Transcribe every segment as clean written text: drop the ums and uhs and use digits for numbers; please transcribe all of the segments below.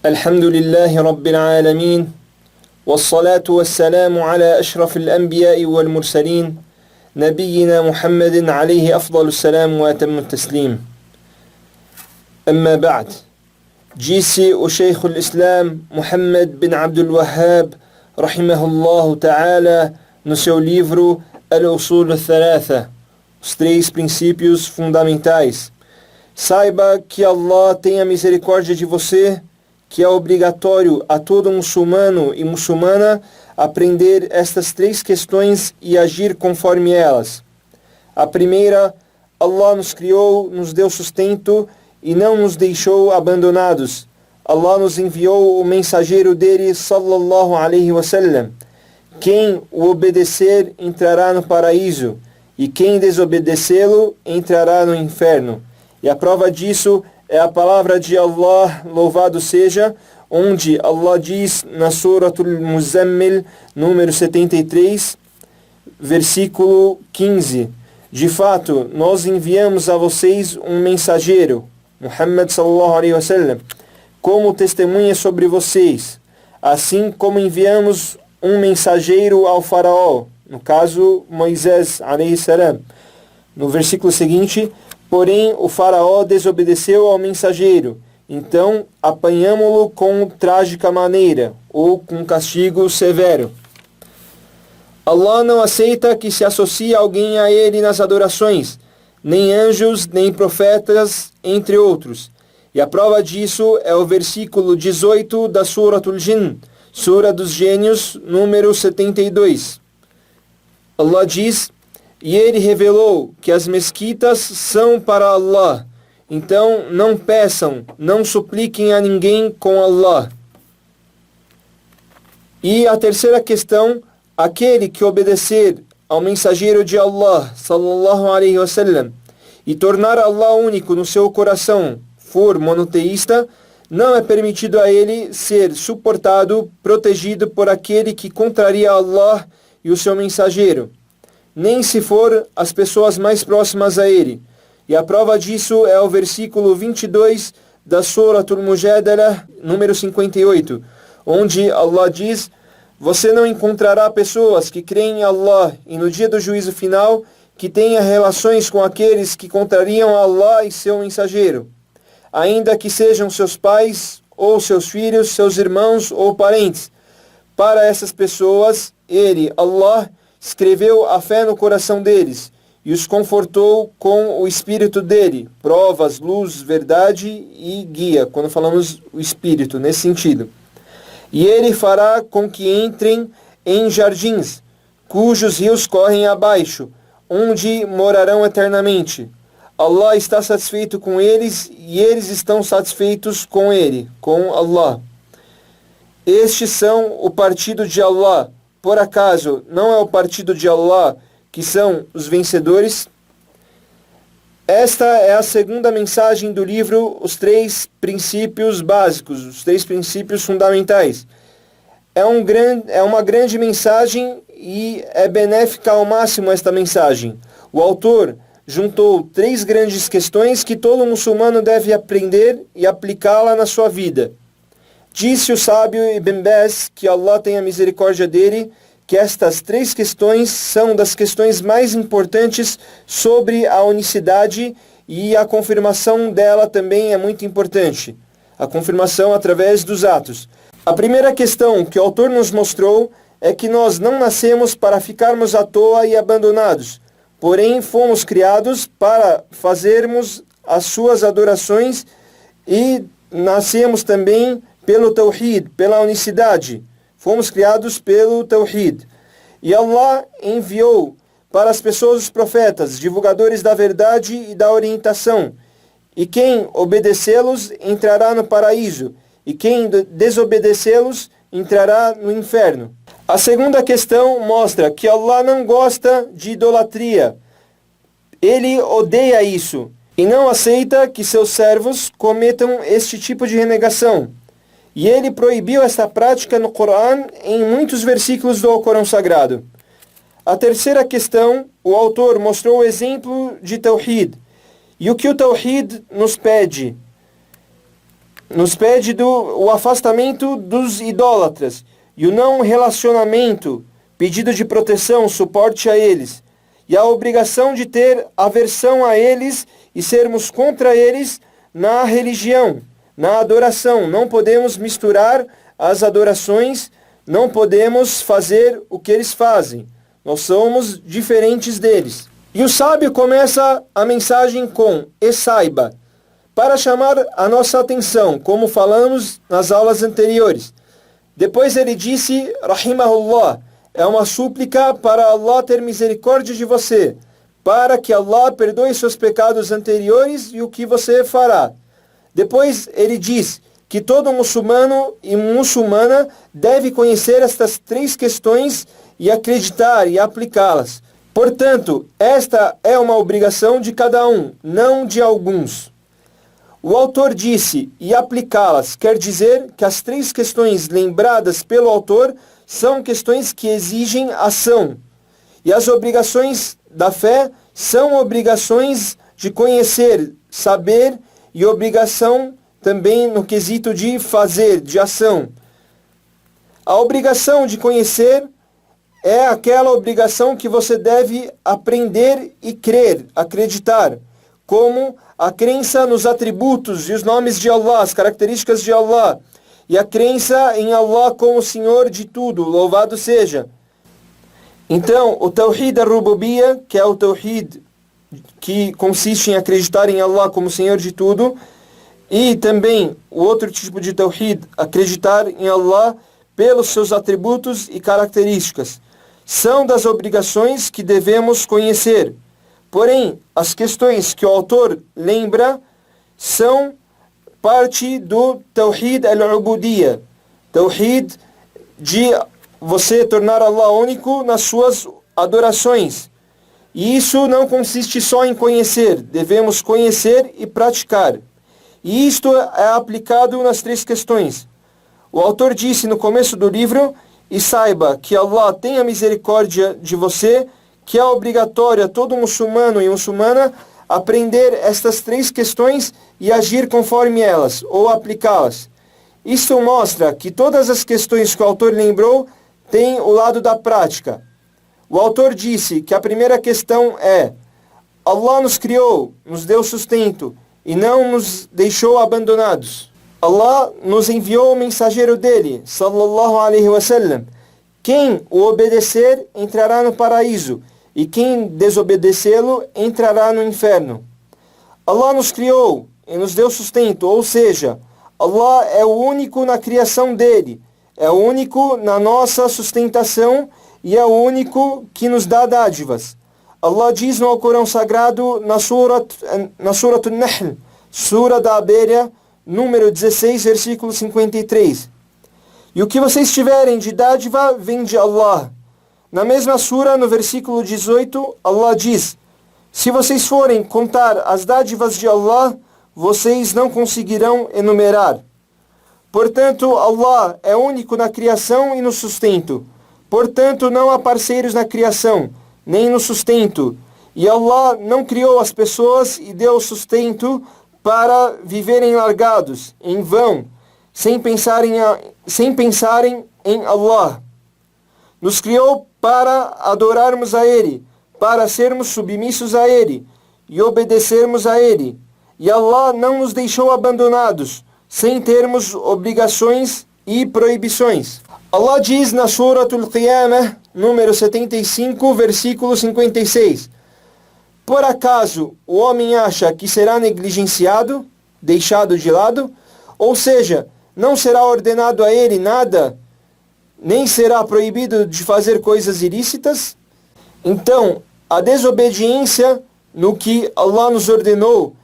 الحمد لله رب العالمين والصلاة والسلام على أشرف الأنبياء والمرسلين نبينا محمد عليه أفضل السلام وأتم التسليم. أما بعد, disse o Sheikh al-Islam Muhammad bin Abdul Wahhab rahimahullahu ta'ala no seu livro Al-Usul al-Thalatha, os três princípios fundamentais: saiba que Allah tenha misericórdia de você, que é obrigatório a todo muçulmano e muçulmana aprender estas três questões e agir conforme elas. A primeira, Allah nos criou, nos deu sustento e não nos deixou abandonados. Allah nos enviou o mensageiro dele, sallallahu alaihi wasallam. Quem o obedecer entrará no paraíso, e quem desobedecê-lo entrará no inferno. E a prova disso é a palavra de Allah, louvado seja, onde Allah diz na Suratul Muzammil, número 73, versículo 15: de fato, nós enviamos a vocês um mensageiro, Muhammad sallallahu alaihi wasallam, como testemunha sobre vocês, assim como enviamos um mensageiro ao faraó, no caso Moisés alaihi salam. No versículo seguinte: porém o faraó desobedeceu ao mensageiro, então apanhamo-lo com trágica maneira, ou com castigo severo. Allah não aceita que se associe alguém a ele nas adorações, nem anjos, nem profetas, entre outros. E a prova disso é o versículo 18 da Suratul Jinn, Sura dos Gênios, número 72. Allah diz: e ele revelou que as mesquitas são para Allah, então não peçam, não supliquem a ninguém com Allah. E a terceira questão: aquele que obedecer ao mensageiro de Allah, sallallahu alaihi wasallam, e tornar Allah único no seu coração, for monoteísta, não é permitido a ele ser suportado, protegido por aquele que contraria Allah e o seu mensageiro, nem se for as pessoas mais próximas a ele. E a prova disso é o versículo 22 da Suratul Mujadalah, número 58, onde Allah diz: você não encontrará pessoas que creem em Allah e no dia do juízo final que tenha relações com aqueles que contrariam Allah e seu mensageiro, ainda que sejam seus pais, ou seus filhos, seus irmãos ou parentes. Para essas pessoas, ele, Allah, escreveu a fé no coração deles e os confortou com o Espírito dele, provas, luz, verdade e guia, quando falamos o Espírito, nesse sentido. E ele fará com que entrem em jardins, cujos rios correm abaixo, onde morarão eternamente. Allah está satisfeito com eles e eles estão satisfeitos com ele, com Allah. Estes são o partido de Allah. Por acaso não é o partido de Allah que são os vencedores? Esta é a segunda mensagem do livro, os três princípios básicos, os três princípios fundamentais. É uma grande mensagem e é benéfica ao máximo esta mensagem. O autor juntou três grandes questões que todo muçulmano deve aprender e aplicá-la na sua vida. Disse o sábio Ibn Baz, que Allah tenha misericórdia dele, que estas três questões são das questões mais importantes sobre a unicidade, e a confirmação dela também é muito importante. A confirmação através dos atos. A primeira questão que o autor nos mostrou é que nós não nascemos para ficarmos à toa e abandonados, porém fomos criados para fazermos as suas adorações, e nascemos também pelo Tawhid, pela unicidade. Fomos criados pelo Tawhid. E Allah enviou para as pessoas os profetas, divulgadores da verdade e da orientação. E quem obedecê-los entrará no paraíso, e quem desobedecê-los entrará no inferno. A segunda questão mostra que Allah não gosta de idolatria. Ele odeia isso e não aceita que seus servos cometam este tipo de renegação. E ele proibiu essa prática no Coran em muitos versículos do Alcorão Sagrado. A terceira questão, o autor mostrou o exemplo de Tawhid. E o que o Tawhid nos pede? nos pede o afastamento dos idólatras e o não relacionamento, pedido de proteção, suporte a eles, e a obrigação de ter aversão a eles e sermos contra eles na religião, na adoração. Não podemos misturar as adorações, não podemos fazer o que eles fazem. Nós somos diferentes deles. E o sábio começa a mensagem com "e saiba", para chamar a nossa atenção, como falamos nas aulas anteriores. Depois ele disse, Rahimahullah, é uma súplica para Allah ter misericórdia de você, para que Allah perdoe seus pecados anteriores e o que você fará. Depois ele diz que todo muçulmano e muçulmana deve conhecer estas 3 questões e acreditar e aplicá-las. Portanto, esta é uma obrigação de cada um, não de alguns. O autor disse, e aplicá-las, quer dizer que as 3 questões lembradas pelo autor são questões que exigem ação. E as obrigações da fé são obrigações de conhecer, saber, e obrigação também no quesito de fazer, de ação. A obrigação de conhecer é aquela obrigação que você deve aprender e crer, acreditar, como a crença nos atributos e os nomes de Allah, as características de Allah, e a crença em Allah como Senhor de tudo, louvado seja. Então, o Tawhid al-Rububiyyah, que é o Tawhid que consiste em acreditar em Allah como Senhor de tudo, e também o outro tipo de Tawhid, acreditar em Allah pelos seus atributos e características, são das obrigações que devemos conhecer. Porém, as questões que o autor lembra são parte do Tawhid al-Ubudiyyah, Tawhid de você tornar Allah único nas suas adorações. E isso não consiste só em conhecer, devemos conhecer e praticar. E isto é aplicado nas 3 questões. O autor disse no começo do livro, e saiba que Allah tenha misericórdia de você, que é obrigatório a todo muçulmano e muçulmana aprender estas 3 questões e agir conforme elas, ou aplicá-las. Isso mostra que todas as questões que o autor lembrou têm o lado da prática. O autor disse que a primeira questão é: Allah nos criou, nos deu sustento e não nos deixou abandonados. Allah nos enviou o mensageiro dele, sallallahu alaihi wasallam. Quem o obedecer entrará no paraíso, e quem desobedecê-lo entrará no inferno. Allah nos criou e nos deu sustento, ou seja, Allah é o único na criação dele, é o único na nossa sustentação e é o único que nos dá dádivas. Allah diz no Alcorão Sagrado, na Surat An-Nahl, Sura da Abelha, número 16, versículo 53. E o que vocês tiverem de dádiva vem de Allah. Na mesma sura, no versículo 18, Allah diz: se vocês forem contar as dádivas de Allah, vocês não conseguirão enumerar. Portanto, Allah é único na criação e no sustento. Portanto, não há parceiros na criação, nem no sustento. E Allah não criou as pessoas e deu sustento para viverem largados, em vão, sem pensarem em Allah. Nos criou para adorarmos a Ele, para sermos submissos a Ele e obedecermos a Ele. E Allah não nos deixou abandonados, sem termos obrigações e proibições. Allah diz na Suratul Qiyamah, número 75, versículo 56. Por acaso o homem acha que será negligenciado, deixado de lado? Ou seja, não será ordenado a ele nada, nem será proibido de fazer coisas ilícitas? Então, a desobediência no que Allah nos ordenou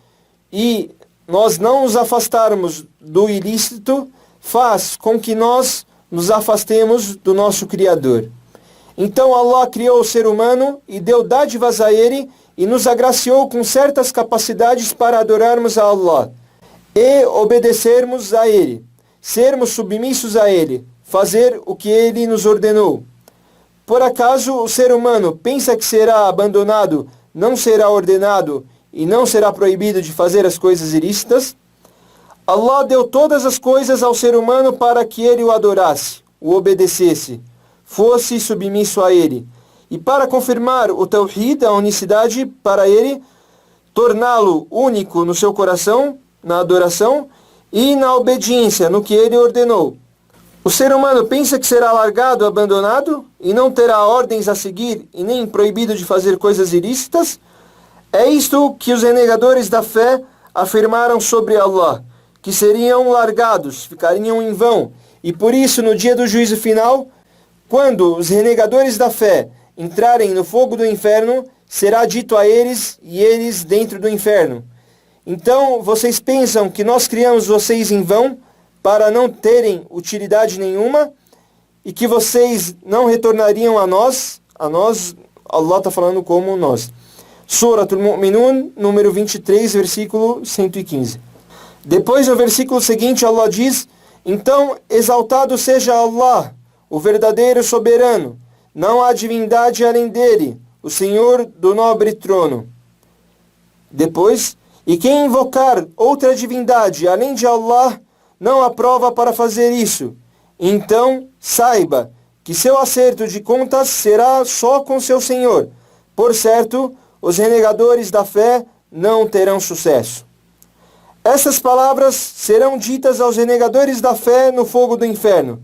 e nós não nos afastarmos do ilícito faz com que nós nos afastemos do nosso Criador. Então Allah criou o ser humano e deu dádivas a ele e nos agraciou com certas capacidades para adorarmos a Allah e obedecermos a Ele, sermos submissos a Ele, fazer o que Ele nos ordenou. Por acaso o ser humano pensa que será abandonado, não será ordenado e não será proibido de fazer as coisas ilícitas? Allah deu todas as coisas ao ser humano para que ele o adorasse, o obedecesse, fosse submisso a ele. E para confirmar o Tawhid, a unicidade para ele, torná-lo único no seu coração, na adoração e na obediência, no que ele ordenou. O ser humano pensa que será largado, abandonado e não terá ordens a seguir e nem proibido de fazer coisas ilícitas? É isto que os renegadores da fé afirmaram sobre Allah, que seriam largados, ficariam em vão. E por isso, no dia do juízo final, quando os renegadores da fé entrarem no fogo do inferno, será dito a eles e eles dentro do inferno: então vocês pensam que nós criamos vocês em vão para não terem utilidade nenhuma e que vocês não retornariam a nós, Allah está falando como nós. Suratul Mu'minun, número 23, versículo 115. Depois, no versículo seguinte, Allah diz: então exaltado seja Allah, o verdadeiro soberano, não há divindade além dele, o Senhor do nobre trono. Depois, e quem invocar outra divindade além de Allah, não há prova para fazer isso. Então, saiba que seu acerto de contas será só com seu Senhor. Por certo, os renegadores da fé não terão sucesso. Essas palavras serão ditas aos renegadores da fé no fogo do inferno.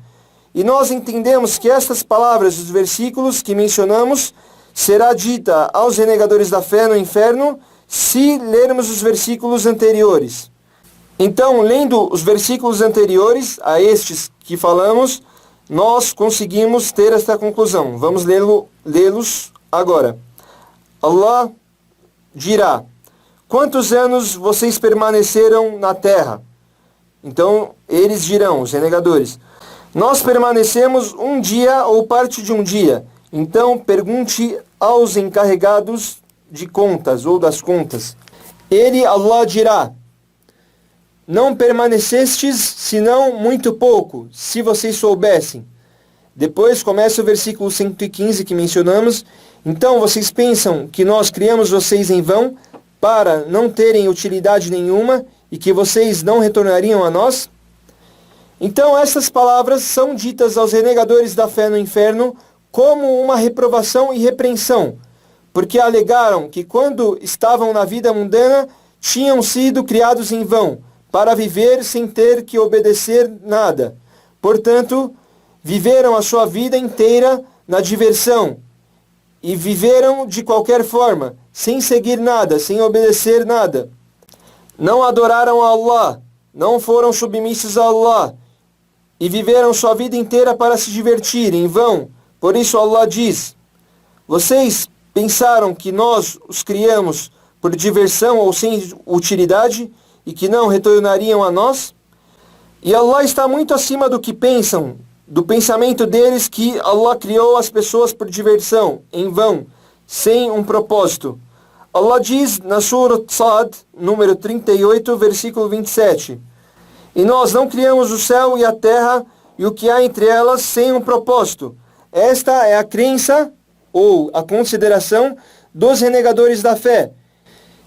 E nós entendemos que estas palavras dos versículos que mencionamos será dita aos renegadores da fé no inferno se lermos os versículos anteriores. Então, lendo os versículos anteriores a estes que falamos, nós conseguimos ter esta conclusão. Vamos lê-los agora. Allah dirá: quantos anos vocês permaneceram na terra? Então, eles dirão, os renegadores: nós permanecemos um dia ou parte de um dia. Então, pergunte aos encarregados de contas ou das contas. Ele, Allah, dirá: não permanecestes senão muito pouco, se vocês soubessem. Depois começa o versículo 115 que mencionamos. Então vocês pensam que nós criamos vocês em vão para não terem utilidade nenhuma e que vocês não retornariam a nós? Então essas palavras são ditas aos renegadores da fé no inferno como uma reprovação e repreensão, porque alegaram que quando estavam na vida mundana tinham sido criados em vão, para viver sem ter que obedecer nada. Portanto, viveram a sua vida inteira na diversão e viveram de qualquer forma, sem seguir nada, sem obedecer nada. Não adoraram a Allah, não foram submissos a Allah e viveram sua vida inteira para se divertir em vão. Por isso Allah diz: vocês pensaram que nós os criamos por diversão ou sem utilidade e que não retornariam a nós? E Allah está muito acima do que pensam, do pensamento deles que Allah criou as pessoas por diversão, em vão, sem um propósito. Allah diz na Surah Sad, número 38, versículo 27: e nós não criamos o céu e a terra e o que há entre elas sem um propósito. Esta é a crença ou a consideração dos renegadores da fé.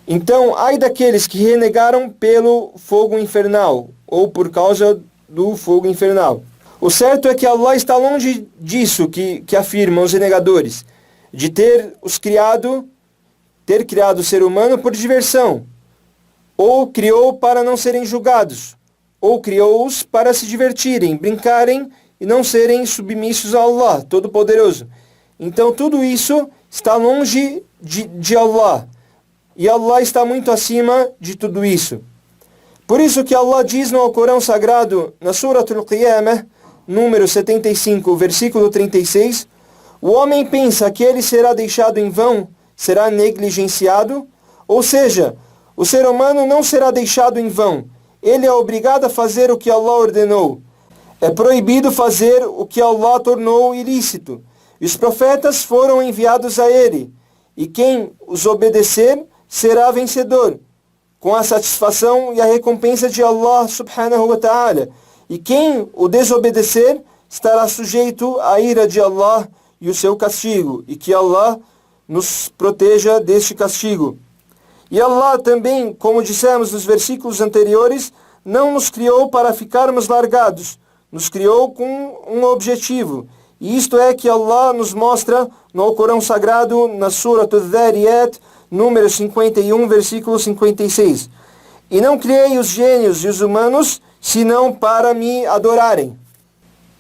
Então, ai daqueles que renegaram pelo fogo infernal, ou por causa do fogo infernal. O certo é que Allah está longe disso que afirmam os renegadores, de ter criado o ser humano por diversão, ou criou para não serem julgados, ou criou-os para se divertirem, brincarem e não serem submissos a Allah, Todo-Poderoso. Então, tudo isso está longe de Allah. E Allah está muito acima de tudo isso. Por isso que Allah diz no Alcorão Sagrado, na Suratul Qiyamah, número 75, versículo 36, o homem pensa que ele será deixado em vão, será negligenciado, ou seja, o ser humano não será deixado em vão, ele é obrigado a fazer o que Allah ordenou. É proibido fazer o que Allah tornou ilícito. E os profetas foram enviados a ele, e quem os obedecer será vencedor, com a satisfação e a recompensa de Allah subhanahu wa ta'ala. E quem o desobedecer estará sujeito à ira de Allah e o seu castigo, e que Allah nos proteja deste castigo. E Allah também, como dissemos nos versículos anteriores, não nos criou para ficarmos largados, nos criou com um objetivo. E isto é que Allah nos mostra no Alcorão Sagrado, na Surah Al-Dhariyat, número 51, versículo 56. E não criei os gênios e os humanos, senão para me adorarem.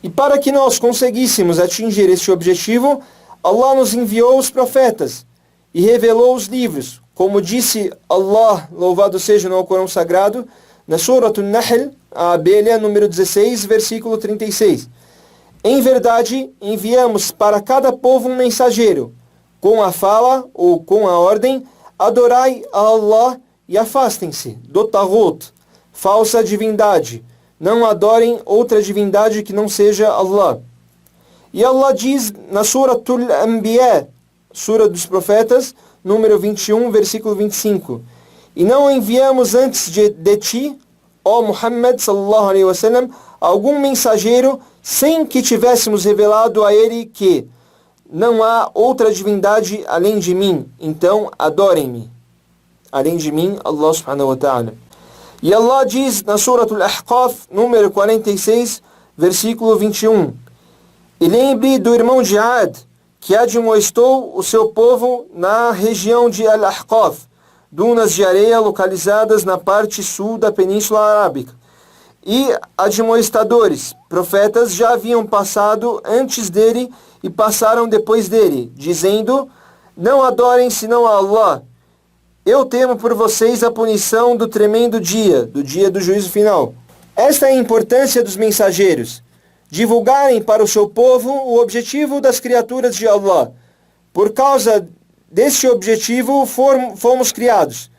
E para que nós conseguíssemos atingir este objetivo, Allah nos enviou os profetas e revelou os livros. Como disse Allah, louvado seja no Alcorão Sagrado, na Surah An-Nahl, a abelha, número 16, versículo 36. Em verdade, enviamos para cada povo um mensageiro, com a fala ou com a ordem, adorai a Allah e afastem-se do Taghut, falsa divindade. Não adorem outra divindade que não seja Allah. E Allah diz na Surah Al-Anbiya, Surah dos Profetas, número 21, versículo 25. E não enviamos antes de ti, ó Muhammad sallallahu alaihi wasallam, algum mensageiro sem que tivéssemos revelado a ele que não há outra divindade além de mim, então adorem-me. Além de mim, Allah subhanahu wa ta'ala. E Allah diz na Surah Al-Ahqaf, número 46, versículo 21. E lembre do irmão de Ad, que admoestou o seu povo na região de Al-Ahqaf, dunas de areia localizadas na parte sul da Península Arábica. E admoestadores, profetas, já haviam passado antes dele e passaram depois dele, dizendo, não adorem senão a Allah. Eu temo por vocês a punição do tremendo dia, do dia do juízo final. Esta é a importância dos mensageiros, divulgarem para o seu povo o objetivo das criaturas de Allah. Por causa deste objetivo fomos criados,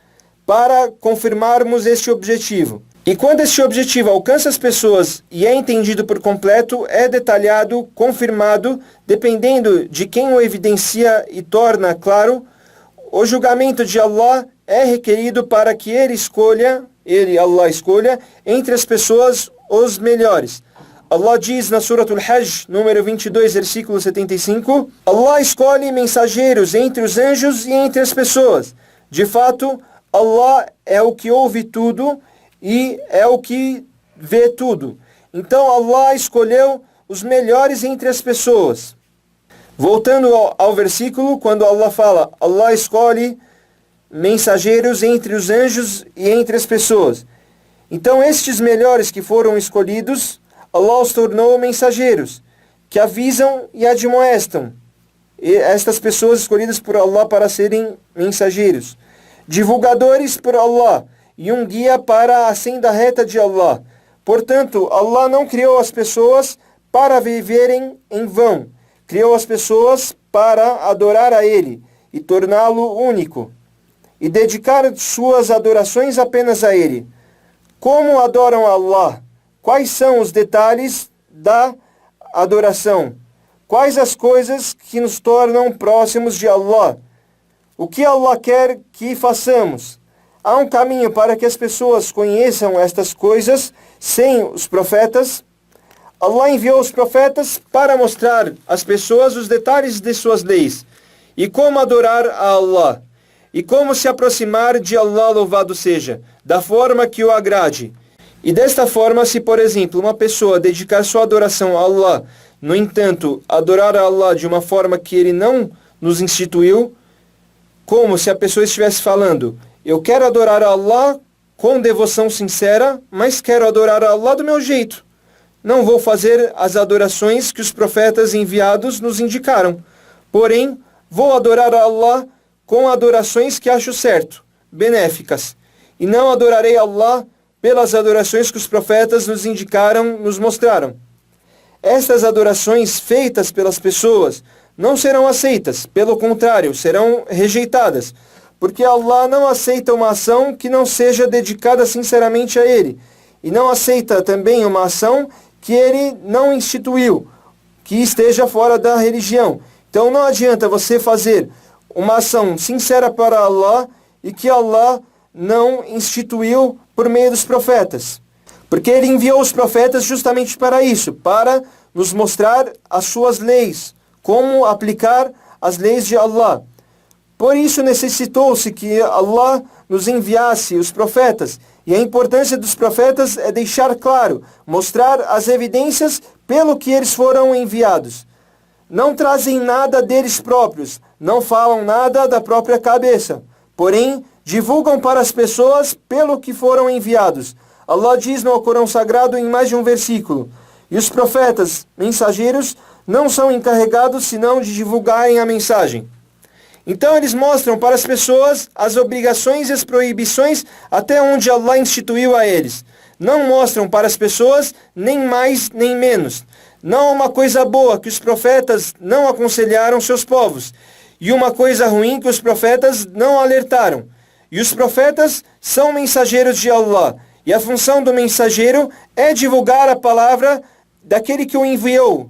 para confirmarmos este objetivo. E quando este objetivo alcança as pessoas e é entendido por completo, é detalhado, confirmado, dependendo de quem o evidencia e torna claro, o julgamento de Allah é requerido para que Allah escolha entre as pessoas os melhores. Allah diz na Surah Al-Hajj, número 22, versículo 75, Allah escolhe mensageiros entre os anjos e entre as pessoas. De fato, Allah é o que ouve tudo e é o que vê tudo. Então Allah escolheu os melhores entre as pessoas. Voltando ao versículo, quando Allah fala, Allah escolhe mensageiros entre os anjos e entre as pessoas. Então estes melhores que foram escolhidos, Allah os tornou mensageiros, que avisam e admoestam. E estas pessoas escolhidas por Allah para serem mensageiros. Divulgadores por Allah e um guia para a senda reta de Allah. Portanto, Allah não criou as pessoas para viverem em vão. Criou as pessoas para adorar a Ele e torná-lo único. E dedicar suas adorações apenas a Ele. Como adoram Allah? Quais são os detalhes da adoração? Quais as coisas que nos tornam próximos de Allah? O que Allah quer que façamos? Há um caminho para que as pessoas conheçam estas coisas sem os profetas? Allah enviou os profetas para mostrar às pessoas os detalhes de suas leis e como adorar a Allah e como se aproximar de Allah, louvado seja, da forma que o agrade. E desta forma, se por exemplo uma pessoa dedicar sua adoração a Allah, no entanto, adorar a Allah de uma forma que Ele não nos instituiu, como se a pessoa estivesse falando, eu quero adorar a Allah com devoção sincera, mas quero adorar a Allah do meu jeito. Não vou fazer as adorações que os profetas enviados nos indicaram. Porém, vou adorar a Allah com adorações que acho certo, benéficas. E não adorarei a Allah pelas adorações que os profetas nos indicaram, nos mostraram. Estas adorações feitas pelas pessoas não serão aceitas, pelo contrário, serão rejeitadas, porque Allah não aceita uma ação que não seja dedicada sinceramente a Ele, e não aceita também uma ação que Ele não instituiu, que esteja fora da religião. Então não adianta você fazer uma ação sincera para Allah e que Allah não instituiu por meio dos profetas. Porque Ele enviou os profetas justamente para isso, para nos mostrar as suas leis, como aplicar as leis de Allah. Por isso necessitou-se que Allah nos enviasse os profetas E a importância dos profetas é deixar claro, mostrar as evidências pelo que eles foram enviados. Não trazem nada deles próprios, não falam nada da própria cabeça, porém divulgam para as pessoas pelo que foram enviados. Allah diz no Corão Sagrado em mais de um versículo: e os profetas, mensageiros, não são encarregados senão de divulgarem a mensagem. Então eles mostram para as pessoas as obrigações e as proibições até onde Allah instituiu a eles. Não mostram para as pessoas nem mais nem menos. Não uma coisa boa que os profetas não aconselharam seus povos, e uma coisa ruim que os profetas não alertaram. E os profetas são mensageiros de Allah, e a função do mensageiro é divulgar a palavra daquele que o enviou.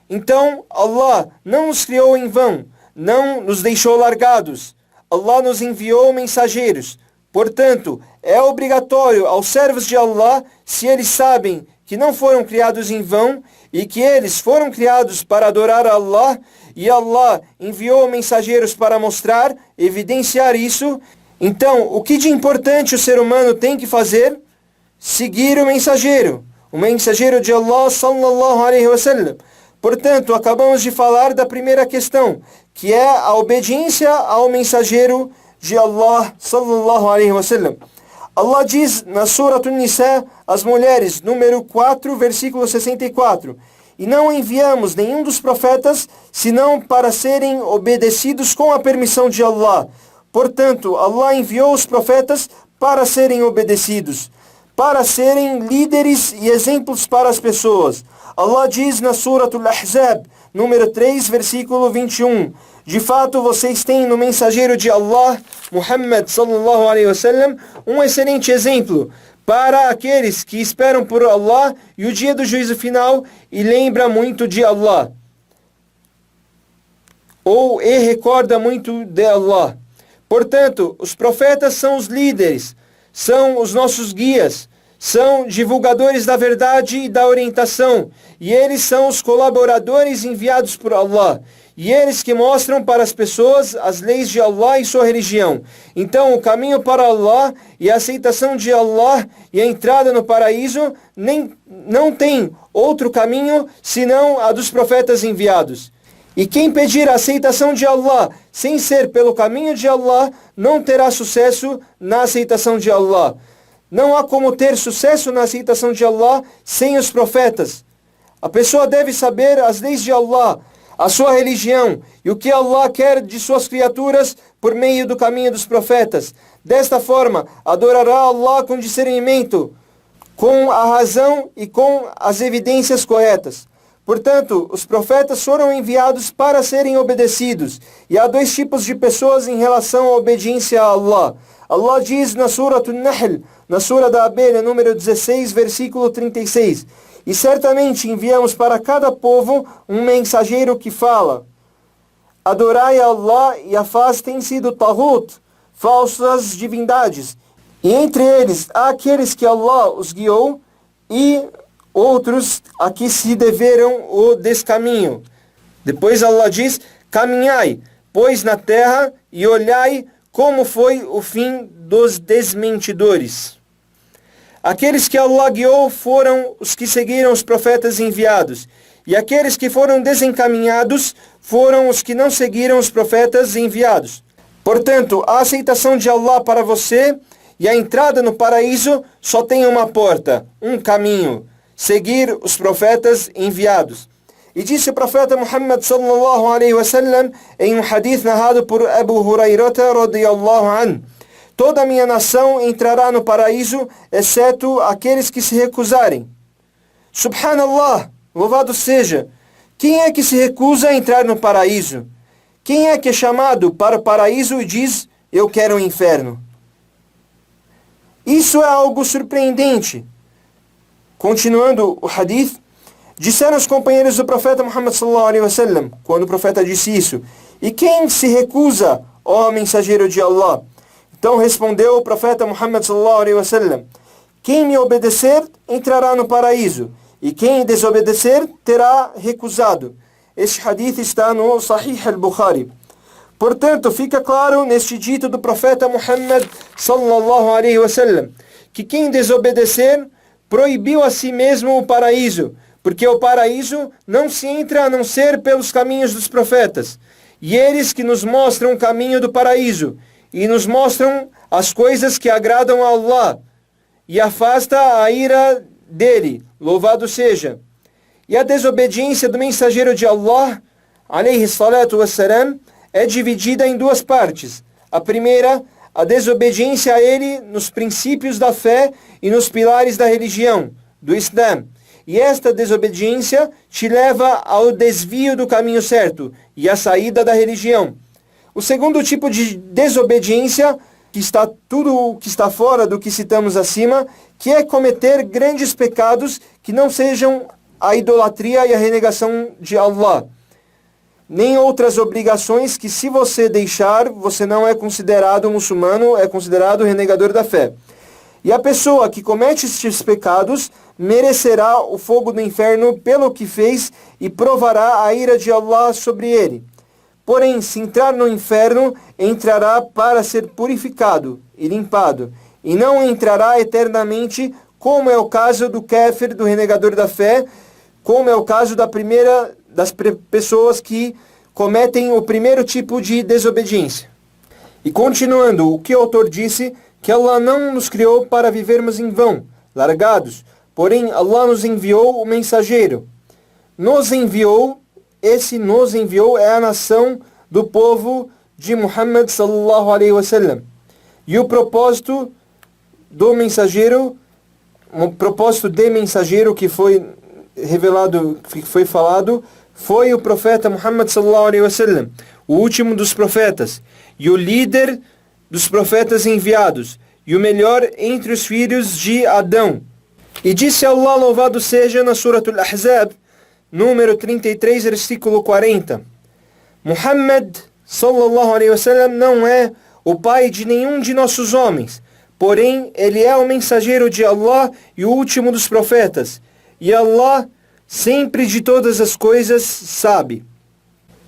Então Allah não nos criou em vão, não nos deixou largados. Allah nos enviou mensageiros. Portanto, é obrigatório aos servos de Allah, se eles sabem que não foram criados em vão e que eles foram criados para adorar a Allah, e Allah enviou mensageiros para mostrar, evidenciar isso. Então, o que de importante o ser humano tem que fazer? Seguir o mensageiro de Allah sallallahu alaihi wasallam. Portanto, acabamos de falar da primeira questão, que é a obediência ao mensageiro de Allah sallallahu alaihi wasallam. Allah diz na Surah An-Nisa, as mulheres, número 4, versículo 64: e não enviamos nenhum dos profetas, senão para serem obedecidos com a permissão de Allah. Portanto, Allah enviou os profetas para serem obedecidos, para serem líderes e exemplos para as pessoas. Allah diz na Surah Al-Ahzab, número 3, versículo 21: de fato, vocês têm no mensageiro de Allah, Muhammad sallallahu alaihi wasallam, um excelente exemplo para aqueles que esperam por Allah e o dia do juízo final e lembra muito de Allah, ou recorda muito de Allah. Portanto, os profetas são os líderes, são os nossos guias, são divulgadores da verdade e da orientação, e eles são os colaboradores enviados por Allah, e eles que mostram para as pessoas as leis de Allah e sua religião. Então o caminho para Allah e a aceitação de Allah e a entrada no paraíso não tem outro caminho senão a dos profetas enviados. E quem pedir a aceitação de Allah sem ser pelo caminho de Allah, não terá sucesso na aceitação de Allah. Não há como ter sucesso na aceitação de Allah sem os profetas. A pessoa deve saber as leis de Allah, a sua religião e o que Allah quer de suas criaturas por meio do caminho dos profetas. Desta forma, adorará Allah com discernimento, com a razão e com as evidências corretas. Portanto, os profetas foram enviados para serem obedecidos. E há dois tipos de pessoas em relação à obediência a Allah. Allah diz na Surah An-Nahl, na Surah da Abelha, número 16, versículo 36: e certamente enviamos para cada povo um mensageiro que fala: adorai a Allah e afastem-se do Tahut, falsas divindades. E entre eles há aqueles que Allah os guiou e outros a que se deveram o descaminho. Depois Allah diz: caminhai, pois na terra e olhai como foi o fim dos desmentidores. Aqueles que Allah guiou foram os que seguiram os profetas enviados, e aqueles que foram desencaminhados foram os que não seguiram os profetas enviados. Portanto, a aceitação de Allah para você e a entrada no paraíso só tem uma porta, um caminho: seguir os profetas enviados. E disse o profeta Muhammad sallallahu alaihi wasallam em um hadith narrado por Abu Hurairata radiyallahu anhu: toda a minha nação entrará no paraíso, exceto aqueles que se recusarem. Subhanallah, louvado seja! Quem é que se recusa a entrar no paraíso? Quem é que é chamado para o paraíso e diz: eu quero o inferno? Isso é algo surpreendente. Continuando o hadith, disseram os companheiros do profeta Muhammad sallallahu alaihi wasallam, quando o profeta disse isso: e quem se recusa, ó mensageiro de Allah? Então respondeu o profeta Muhammad sallallahu alaihi wasallam: quem me obedecer entrará no paraíso, e quem desobedecer terá recusado. Este hadith está no Sahih al-Bukhari. Portanto, fica claro neste dito do profeta Muhammad sallallahu alaihi wasallam que quem desobedecer proibiu a si mesmo o paraíso, porque o paraíso não se entra a não ser pelos caminhos dos profetas. E eles que nos mostram o caminho do paraíso, e nos mostram as coisas que agradam a Allah, e afasta a ira dele, louvado seja. E a desobediência do mensageiro de Allah, alayhi salatu wassalam, é dividida em duas partes. A primeira, a desobediência a ele nos princípios da fé e nos pilares da religião, do Islã. E esta desobediência te leva ao desvio do caminho certo e à saída da religião. O segundo tipo de desobediência, que está tudo que está fora do que citamos acima, que é cometer grandes pecados que não sejam a idolatria e a renegação de Allah, nem outras obrigações que, se você deixar, você não é considerado muçulmano, é considerado renegador da fé. E a pessoa que comete estes pecados merecerá o fogo do inferno pelo que fez e provará a ira de Allah sobre ele. Porém, se entrar no inferno, entrará para ser purificado e limpado, e não entrará eternamente, como é o caso do kéfir, do renegador da fé, como é o caso das pessoas que cometem o primeiro tipo de desobediência. E continuando, o que o autor disse, que Allah não nos criou para vivermos em vão, largados, porém Allah nos enviou o mensageiro. Nos enviou é a nação do povo de Muhammad sallallahu alaihi wasallam. E o propósito de mensageiro que foi revelado, que foi falado, foi o profeta Muhammad sallallahu alaihi wasallam, o último dos profetas, e o líder dos profetas enviados, e o melhor entre os filhos de Adão. E disse Allah, louvado seja, na Surah Al-Ahzab, número 33, versículo 40. Muhammad sallallahu alaihi wasallam não é o pai de nenhum de nossos homens, porém ele é o mensageiro de Allah e o último dos profetas. E Allah sempre de todas as coisas sabe.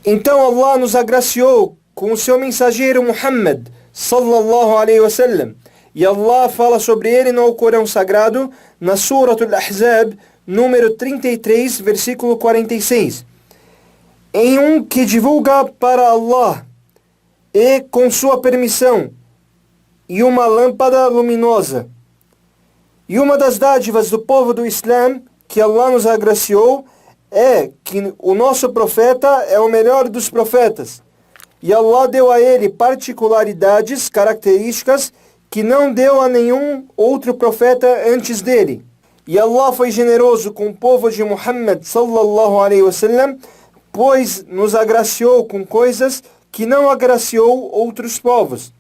Então Allah nos agraciou com o seu mensageiro Muhammad sallallahu alaihi wasallam. E Allah fala sobre ele no Corão Sagrado, na Surah Al-Ahzab, número 33, versículo 46. Em um que divulga para Allah e com sua permissão, e uma lâmpada luminosa. E uma das dádivas do povo do Islã que Allah nos agraciou é que o nosso profeta é o melhor dos profetas. E Allah deu a ele particularidades, características que não deu a nenhum outro profeta antes dele. E Allah foi generoso com o povo de Muhammad sallallahu alaihi wasallam, pois nos agraciou com coisas que não agraciou outros povos.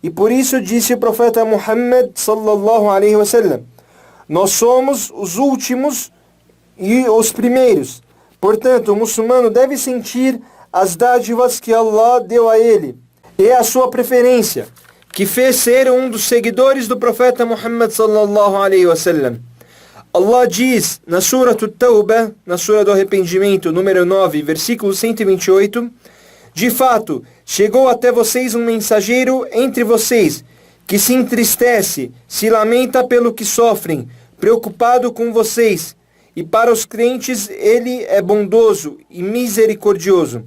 E por isso disse o profeta Muhammad sallallahu alaihi wasallam: nós somos os últimos e os primeiros. Portanto, o muçulmano deve sentir as dádivas que Allah deu a ele e a sua preferência, que fez ser um dos seguidores do profeta Muhammad sallallahu alaihi wasallam. Allah diz na Surah At-Tawbah, na Surah do Arrependimento, número 9, versículo 128, de fato, chegou até vocês um mensageiro entre vocês, que se entristece, se lamenta pelo que sofrem, preocupado com vocês, e para os crentes ele é bondoso e misericordioso.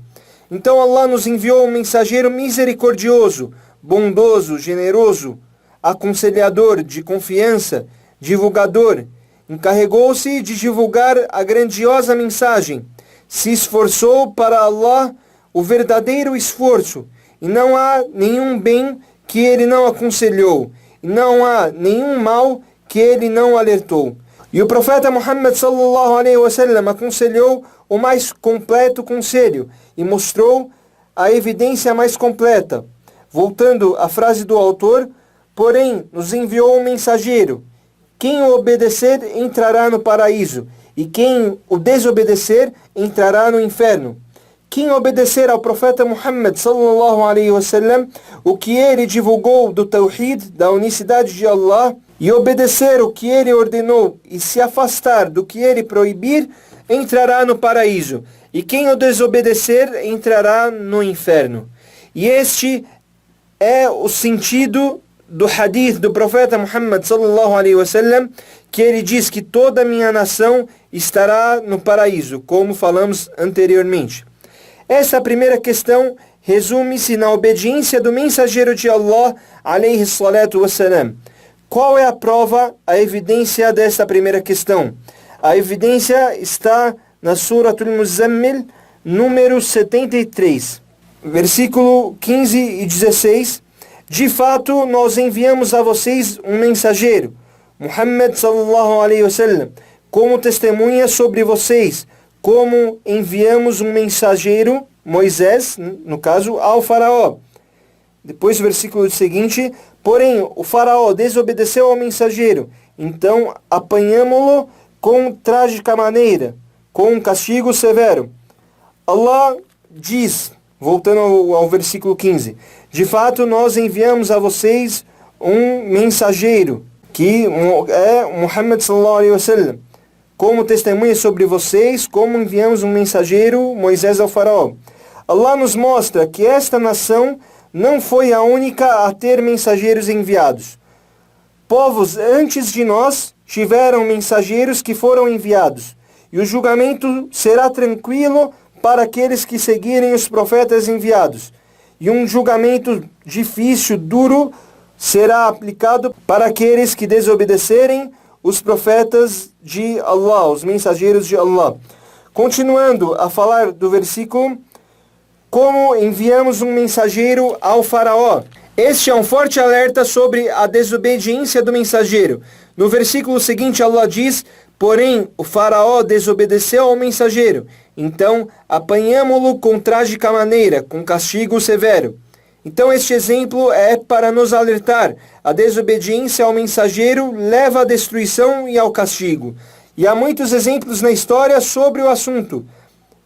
Então Allah nos enviou um mensageiro misericordioso, bondoso, generoso, aconselhador, de confiança, divulgador. Encarregou-se de divulgar a grandiosa mensagem. Se esforçou para Allah o verdadeiro esforço, e não há nenhum bem que ele não aconselhou, e não há nenhum mal que ele não alertou. E o profeta Muhammad sallallahu alaihi wasallam aconselhou o mais completo conselho e mostrou a evidência mais completa. Voltando à frase do autor, porém nos enviou um mensageiro. Quem o obedecer entrará no paraíso, e quem o desobedecer entrará no inferno. Quem obedecer ao profeta Muhammad sallallahu alaihi wasallam, o que ele divulgou do Tawhid, da unicidade de Allah, e obedecer o que ele ordenou e se afastar do que ele proibir, entrará no paraíso. E quem o desobedecer entrará no inferno. E este é o sentido do hadith do profeta Muhammad sallallahu alaihi wasallam, que ele diz que toda a minha nação estará no paraíso, como falamos anteriormente. Essa primeira questão resume-se na obediência do mensageiro de Allah, alayhi salatu wassalam. Qual é a prova, a evidência desta primeira questão? A evidência está na Suratul Muzammil, número 73, versículo 15 e 16. De fato, nós enviamos a vocês um mensageiro, Muhammad sallallahu alaihi wasallam, como testemunha sobre vocês, como enviamos um mensageiro, Moisés, no caso, ao faraó. Depois o versículo seguinte: porém, o faraó desobedeceu ao mensageiro, então apanhamo-lo com trágica maneira, com um castigo severo. Allah diz, voltando ao versículo 15, de fato nós enviamos a vocês um mensageiro, que é Muhammad sallallahu alaihi wasallam, como testemunha sobre vocês, como enviamos um mensageiro, Moisés, ao faraó. Allah nos mostra que esta nação não foi a única a ter mensageiros enviados. Povos antes de nós tiveram mensageiros que foram enviados, e o julgamento será tranquilo para aqueles que seguirem os profetas enviados, e um julgamento difícil, duro, será aplicado para aqueles que desobedecerem os profetas de Allah, os mensageiros de Allah. Continuando a falar do versículo, como enviamos um mensageiro ao faraó. Este é um forte alerta sobre a desobediência do mensageiro. No versículo seguinte, Allah diz: porém, o faraó desobedeceu ao mensageiro, então apanhamo-lo com trágica maneira, com castigo severo. Então este exemplo é para nos alertar: a desobediência ao mensageiro leva à destruição e ao castigo. E há muitos exemplos na história sobre o assunto,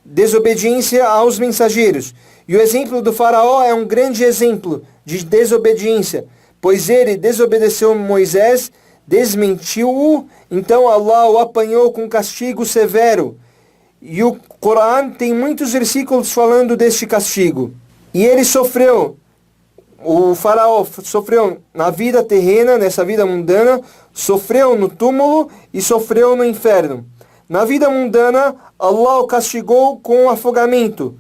desobediência aos mensageiros. E o exemplo do faraó é um grande exemplo de desobediência, pois ele desobedeceu Moisés, desmentiu-o, então Allah o apanhou com castigo severo. E o Corão tem muitos versículos falando deste castigo. E ele sofreu, o faraó sofreu na vida terrena, nessa vida mundana, sofreu no túmulo e sofreu no inferno. Na vida mundana, Allah o castigou com o afogamento.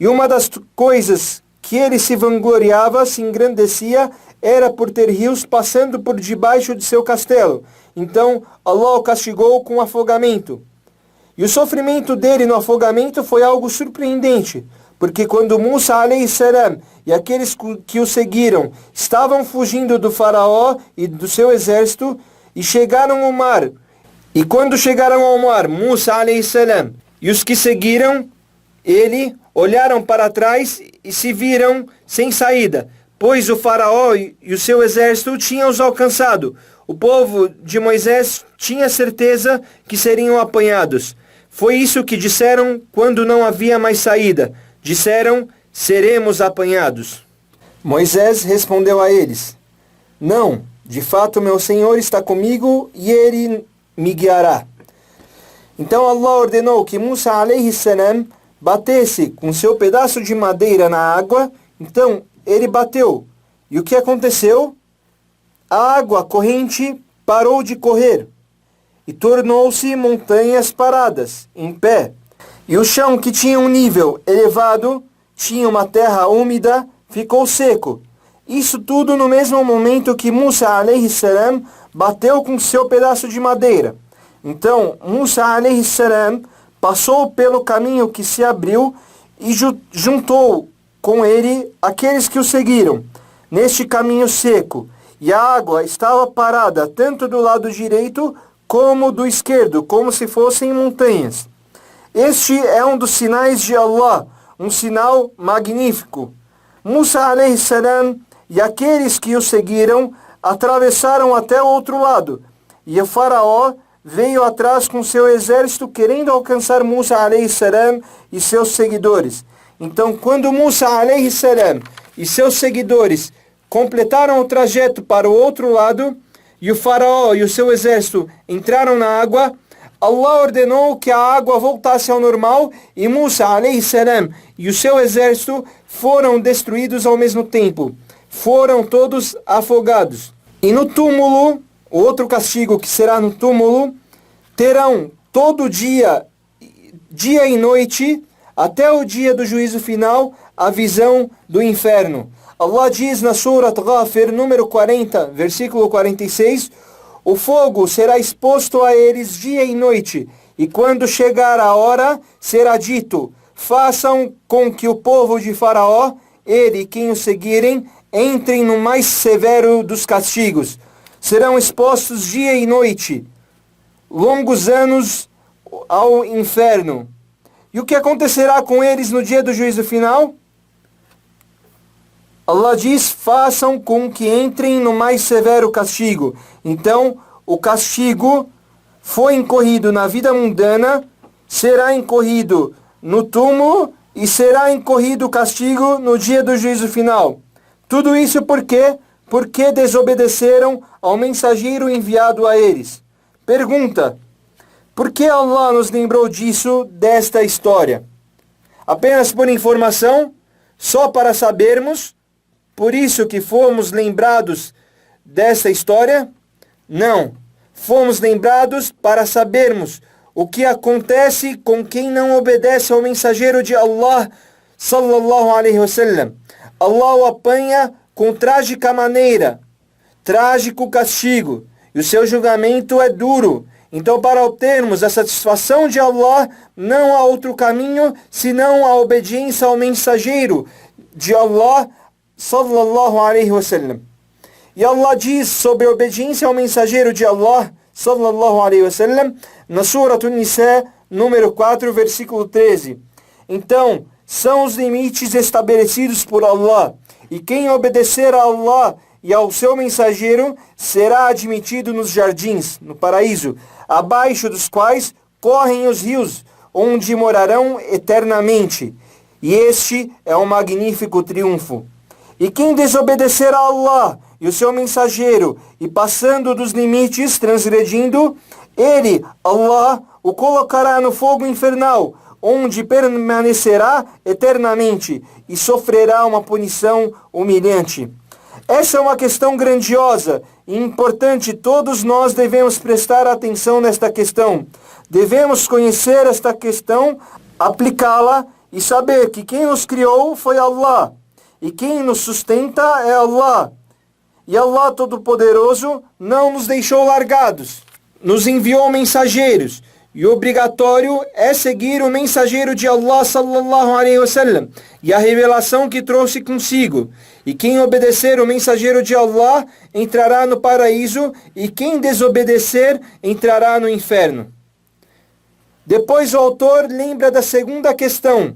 E uma das coisas que ele se vangloriava, se engrandecia, era por ter rios passando por debaixo de seu castelo. Então, Allah o castigou com o afogamento. E o sofrimento dele no afogamento foi algo surpreendente, porque quando Musa alayhi salam e aqueles que o seguiram estavam fugindo do faraó e do seu exército e chegaram ao mar, e quando chegaram ao mar, Musa alayhi salam e os que seguiram ele olharam para trás e se viram sem saída, pois o faraó e o seu exército tinham os alcançado. O povo de Moisés tinha certeza que seriam apanhados. Foi isso que disseram quando não havia mais saída. Disseram: seremos apanhados. Moisés respondeu a eles: não, de fato meu Senhor está comigo e ele me guiará. Então Allah ordenou que Musa alayhi salam batesse com seu pedaço de madeira na água. Então ele bateu. E o que aconteceu? A água corrente parou de correr e tornou-se montanhas paradas, em pé. E o chão, que tinha um nível elevado, tinha uma terra úmida, ficou seco. Isso tudo no mesmo momento que Musa alayhi salam bateu com seu pedaço de madeira. Então Musa alayhi salam passou pelo caminho que se abriu e juntou com ele aqueles que o seguiram neste caminho seco. E a água estava parada tanto do lado direito como do esquerdo, como se fossem montanhas. Este é um dos sinais de Allah, um sinal magnífico. Musa alayhi salam e aqueles que o seguiram atravessaram até o outro lado, e o faraó veio atrás com seu exército querendo alcançar Musa alayhi salam e seus seguidores. Então, quando Musa alayhi salam e seus seguidores completaram o trajeto para o outro lado, e o faraó e o seu exército entraram na água, Allah ordenou que a água voltasse ao normal, e Musa alayhi salam e o seu exército foram destruídos ao mesmo tempo. foram todos afogados. E no túmulo, o outro castigo que será no túmulo, terão todo dia, dia e noite, até o dia do juízo final, a visão do inferno. Allah diz na Surat Ghafir, número 40, versículo 46, o fogo será exposto a eles dia e noite, e quando chegar a hora, será dito, façam com que o povo de Faraó, ele e quem o seguirem, entrem no mais severo dos castigos. Serão expostos dia e noite, longos anos ao inferno. E o que acontecerá com eles no dia do juízo final? Allah diz, façam com que entrem no mais severo castigo. Então, o castigo foi incorrido na vida mundana, será incorrido no túmulo e será incorrido o castigo no dia do juízo final. Tudo isso por quê? Porque desobedeceram ao mensageiro enviado a eles. Pergunta, por que Allah nos lembrou disso, desta história? Apenas por informação? Só para sabermos? Por isso que fomos lembrados dessa história? Não. Fomos lembrados para sabermos o que acontece com quem não obedece ao mensageiro de Allah, sallallahu alaihi wasallam. Allah o apanha com trágica maneira, trágico castigo, e o seu julgamento é duro. Então, para obtermos a satisfação de Allah, não há outro caminho senão a obediência ao mensageiro de Allah, sallallahu alaihi wasallam. E Allah diz sobre a obediência ao mensageiro de Allah, sallallahu alaihi wasallam, na Surat An-Nisa, número 4, versículo 13. Então, são os limites estabelecidos por Allah, e quem obedecer a Allah e ao seu mensageiro será admitido nos jardins, no paraíso, abaixo dos quais correm os rios, onde morarão eternamente. E este é um magnífico triunfo. E quem desobedecer a Allah e o seu mensageiro, e passando dos limites, transgredindo, ele, Allah, o colocará no fogo infernal, onde permanecerá eternamente e sofrerá uma punição humilhante. Essa é uma questão grandiosa e importante. Todos nós devemos prestar atenção nesta questão. Devemos conhecer esta questão, aplicá-la e saber que quem nos criou foi Allah. E quem nos sustenta é Allah. E Allah Todo-Poderoso não nos deixou largados. Nos enviou mensageiros. E o obrigatório é seguir o mensageiro de Allah sallallahu alaihi wasallam e a revelação que trouxe consigo. E quem obedecer o mensageiro de Allah entrará no paraíso, e quem desobedecer entrará no inferno. Depois o autor lembra da segunda questão.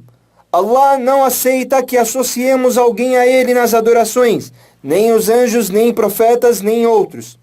Allah não aceita que associemos alguém a ele nas adorações, nem os anjos, nem profetas, nem outros.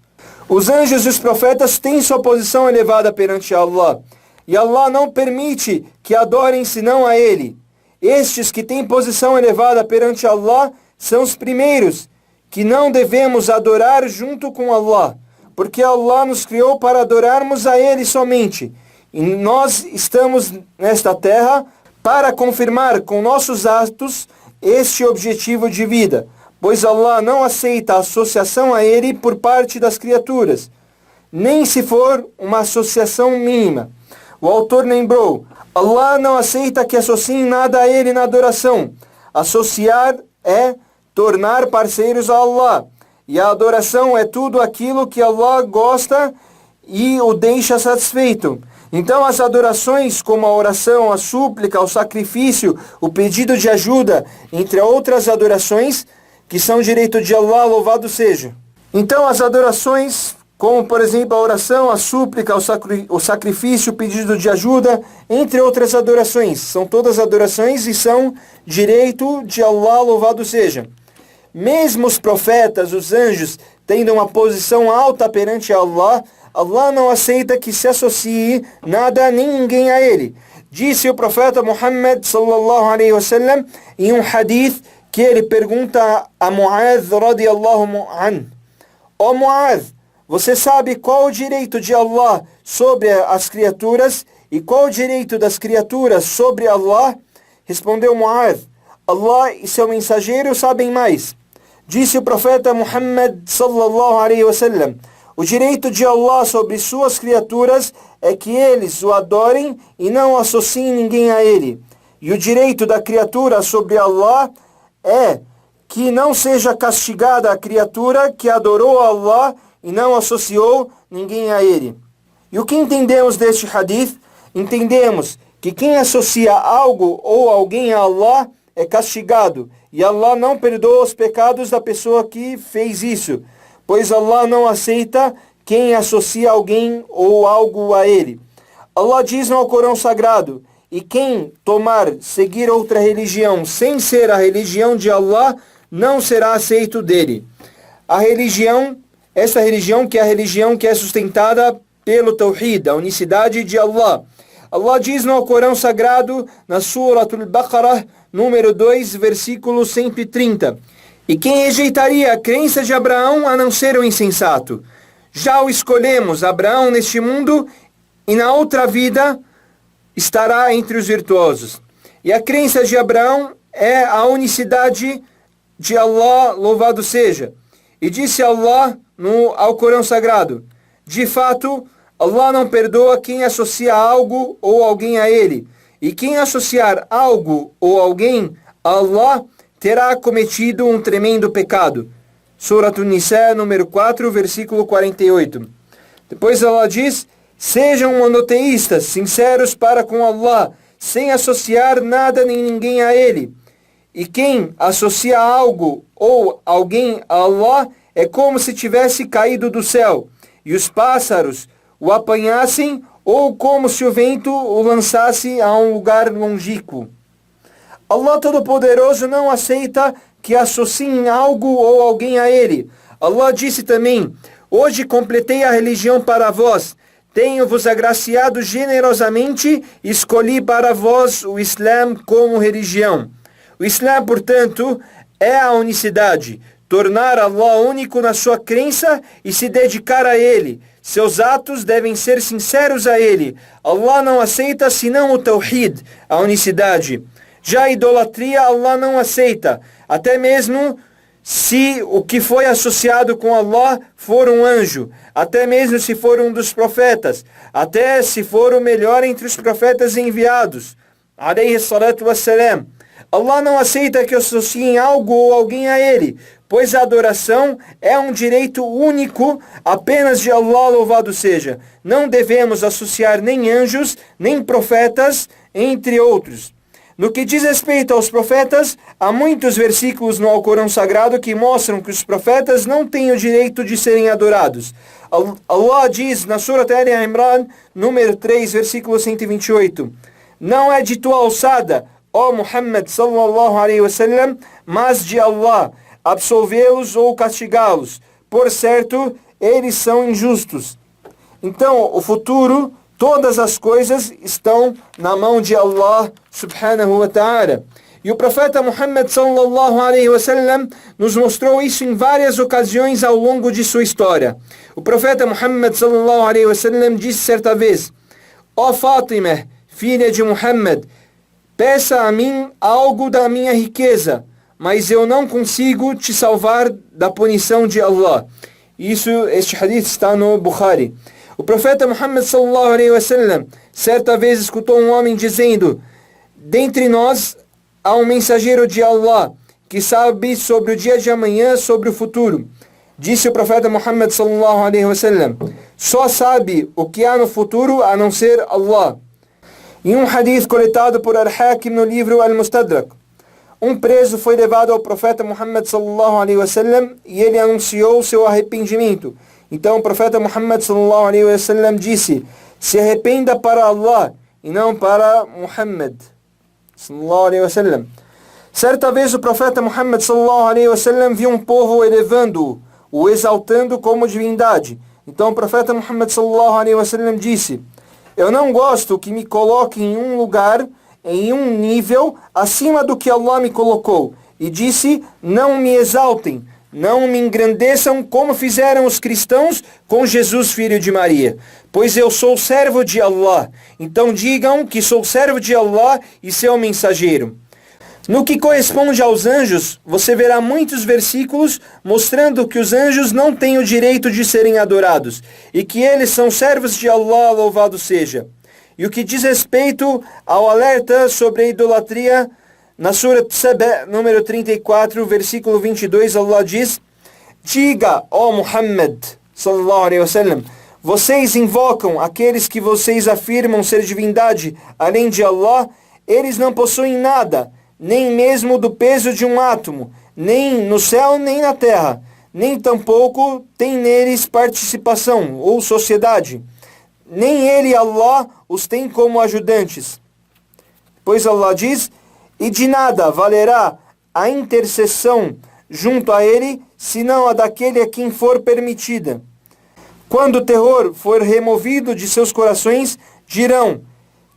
Os anjos e os profetas têm sua posição elevada perante Allah, e Allah não permite que adorem senão a Ele. Estes que têm posição elevada perante Allah são os primeiros, que não devemos adorar junto com Allah, porque Allah nos criou para adorarmos a Ele somente, e nós estamos nesta terra para confirmar com nossos atos este objetivo de vida, pois Allah não aceita a associação a Ele por parte das criaturas, nem se for uma associação mínima. O autor lembrou, Allah não aceita que associem nada a Ele na adoração. Associar é tornar parceiros a Allah, e a adoração é tudo aquilo que Allah gosta e o deixa satisfeito. Então as adorações como a oração, a súplica, o sacrifício, o pedido de ajuda, entre outras adorações, que são direito de Allah, louvado seja. Então as adorações, como por exemplo a oração, a súplica, o sacrifício, o pedido de ajuda, entre outras adorações, são todas adorações e são direito de Allah, louvado seja. Mesmo os profetas, os anjos, tendo uma posição alta perante Allah, Allah não aceita que se associe nada nem ninguém a ele. Disse o profeta Muhammad sallallahu alaihi wasallam em um hadith que ele pergunta a Mu'adh radiyallahu anhu: Ó Mu'adh, você sabe qual o direito de Allah sobre as criaturas e qual o direito das criaturas sobre Allah? Respondeu Mu'adh: Allah e seu mensageiro sabem mais. Disse o profeta Muhammad sallallahu alaihi wasallam: o direito de Allah sobre suas criaturas é que eles o adorem e não associem ninguém a ele. E o direito da criatura sobre Allah é que não seja castigada a criatura que adorou a Allah e não associou ninguém a ele. E o que entendemos deste hadith? Entendemos que quem associa algo ou alguém a Allah é castigado, e Allah não perdoa os pecados da pessoa que fez isso, pois Allah não aceita quem associa alguém ou algo a ele. Allah diz no Alcorão Sagrado: e quem seguir outra religião sem ser a religião de Allah, não será aceito dele. Essa religião que é a religião que é sustentada pelo Tawhid, a unicidade de Allah. Allah diz no Alcorão Sagrado, na Suratul Baqarah, número 2, versículo 130. E quem rejeitaria a crença de Abraão a não ser o insensato? Já o escolhemos, Abraão, neste mundo, e na outra vida estará entre os virtuosos. E a crença de Abraão é a unicidade de Allah, louvado seja. E disse Allah no Alcorão Sagrado: de fato, Allah não perdoa quem associa algo ou alguém a ele. E quem associar algo ou alguém a Allah terá cometido um tremendo pecado. Surat An-Nisa, número 4, versículo 48. Depois Allah diz: sejam monoteístas, sinceros para com Allah, sem associar nada nem ninguém a ele. E quem associa algo ou alguém a Allah é como se tivesse caído do céu, e os pássaros o apanhassem, ou como se o vento o lançasse a um lugar longínquo. Allah Todo-Poderoso não aceita que associem algo ou alguém a ele. Allah disse também: hoje completei a religião para vós, tenho-vos agraciado generosamente e escolhi para vós o Islã como religião. O Islã, portanto, é a unicidade, tornar Allah único na sua crença e se dedicar a ele. Seus atos devem ser sinceros a ele. Allah não aceita senão o Tawhid, a unicidade. Já a idolatria Allah não aceita, até mesmo se o que foi associado com Allah for um anjo, até mesmo se for um dos profetas, até se for o melhor entre os profetas enviados. Alayhi salatu wassalam. Allah não aceita que associem algo ou alguém a ele, pois a adoração é um direito único apenas de Allah, louvado seja. Não devemos associar nem anjos, nem profetas, entre outros. No que diz respeito aos profetas, há muitos versículos no Alcorão Sagrado que mostram que os profetas não têm o direito de serem adorados. Allah diz na Surat Al-Imran, número 3, versículo 128. Não é de tua alçada, ó Muhammad sallallahu alaihi wasallam, mas de Allah, absolvê-los ou castigá-los. Por certo, eles são injustos. Então, o futuro, todas as coisas estão na mão de Allah subhanahu wa ta'ala. E o profeta Muhammad sallallahu alaihi wasallam nos mostrou isso em várias ocasiões ao longo de sua história. O profeta Muhammad sallallahu alaihi wasallam disse certa vez: ó Fátima, filha de Muhammad, peça a mim algo da minha riqueza, mas eu não consigo te salvar da punição de Allah. Este hadith está no Bukhari. O profeta Muhammad sallallahu alaihi wasallam certa vez escutou um homem dizendo: dentre nós há um mensageiro de Allah que sabe sobre o dia de amanhã, sobre o futuro. Disse o profeta Muhammad sallallahu alaihi wasallam: só sabe o que há no futuro a não ser Allah. Em um hadith coletado por Al-Hakim no livro Al-Mustadrak, um preso foi levado ao profeta Muhammad sallallahu alaihi wasallam e ele anunciou seu arrependimento. Então o profeta Muhammad sallallahu alaihi wasallam disse: se arrependa para Allah e não para Muhammad sallallahu alaihi wasallam. Certa vez o profeta Muhammad sallallahu alaihi wasallam viu um povo elevando-o, o exaltando como divindade. Então o profeta Muhammad sallallahu alaihi wasallam disse: eu não gosto que me coloquem em um lugar, em um nível acima do que Allah me colocou. E disse: não me exaltem, não me engrandeçam como fizeram os cristãos com Jesus, filho de Maria. Pois eu sou servo de Allah. Então digam que sou servo de Allah e seu mensageiro. No que corresponde aos anjos, você verá muitos versículos mostrando que os anjos não têm o direito de serem adorados e que eles são servos de Allah, louvado seja. E o que diz respeito ao alerta sobre a idolatria, na Sura Saba, número 34, versículo 22, Allah diz: diga, ó Muhammad, sallallahu alaihi wasallam, vocês invocam aqueles que vocês afirmam ser divindade, além de Allah, eles não possuem nada, nem mesmo do peso de um átomo, nem no céu nem na terra, nem tampouco tem neles participação ou sociedade. Nem ele, Allah, os tem como ajudantes. Pois Allah diz: e de nada valerá a intercessão junto a ele, senão a daquele a quem for permitida. Quando o terror for removido de seus corações, dirão: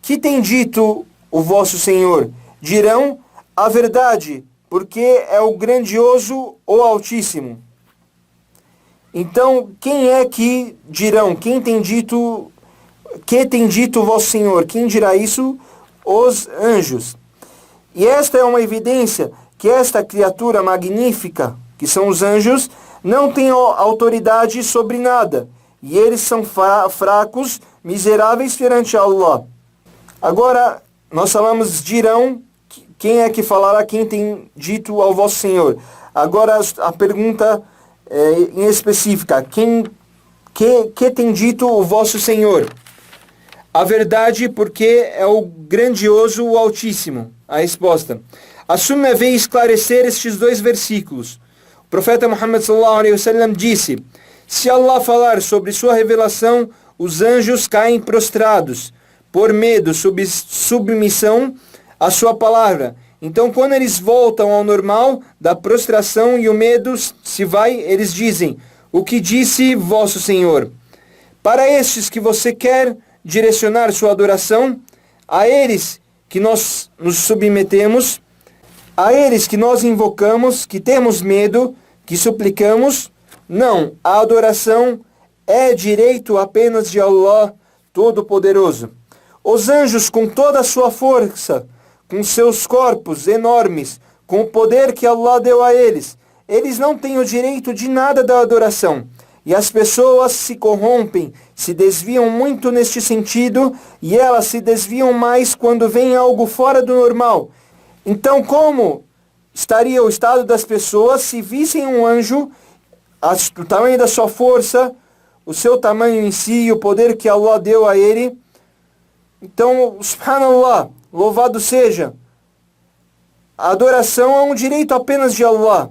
que tem dito o vosso Senhor? Dirão: a verdade, porque é o grandioso ou altíssimo. Então, quem é que dirão? Quem tem dito, que tem dito o vosso Senhor? Quem dirá isso? Os anjos. E esta é uma evidência que esta criatura magnífica, que são os anjos, não tem autoridade sobre nada. E eles são fracos, miseráveis perante Allah. Agora, nós falamos dirão, quem é que falará, quem tem dito ao vosso Senhor? Agora a pergunta em específica, que tem dito o vosso Senhor? A verdade, porque é o grandioso, o altíssimo. A resposta: a Sunna veio esclarecer estes dois versículos. O profeta Muhammad sallallahu alaihi wasallam disse: se Allah falar sobre sua revelação, os anjos caem prostrados, por medo, submissão à sua palavra. Então, quando eles voltam ao normal da prostração e o medo se vai, eles dizem: o que disse vosso Senhor? Para estes que você quer direcionar sua adoração, a eles que nós nos submetemos, a eles que nós invocamos, que temos medo, que suplicamos, não, a adoração é direito apenas de Allah Todo-Poderoso. Os anjos, com toda a sua força, com seus corpos enormes, com o poder que Allah deu a eles, eles não têm o direito de nada da adoração. E as pessoas se corrompem, se desviam muito neste sentido, e elas se desviam mais quando vem algo fora do normal. Então, como estaria o estado das pessoas se vissem um anjo, o tamanho da sua força, o seu tamanho em si, o poder que Allah deu a ele? Então, subhanallah, louvado seja, a adoração é um direito apenas de Allah.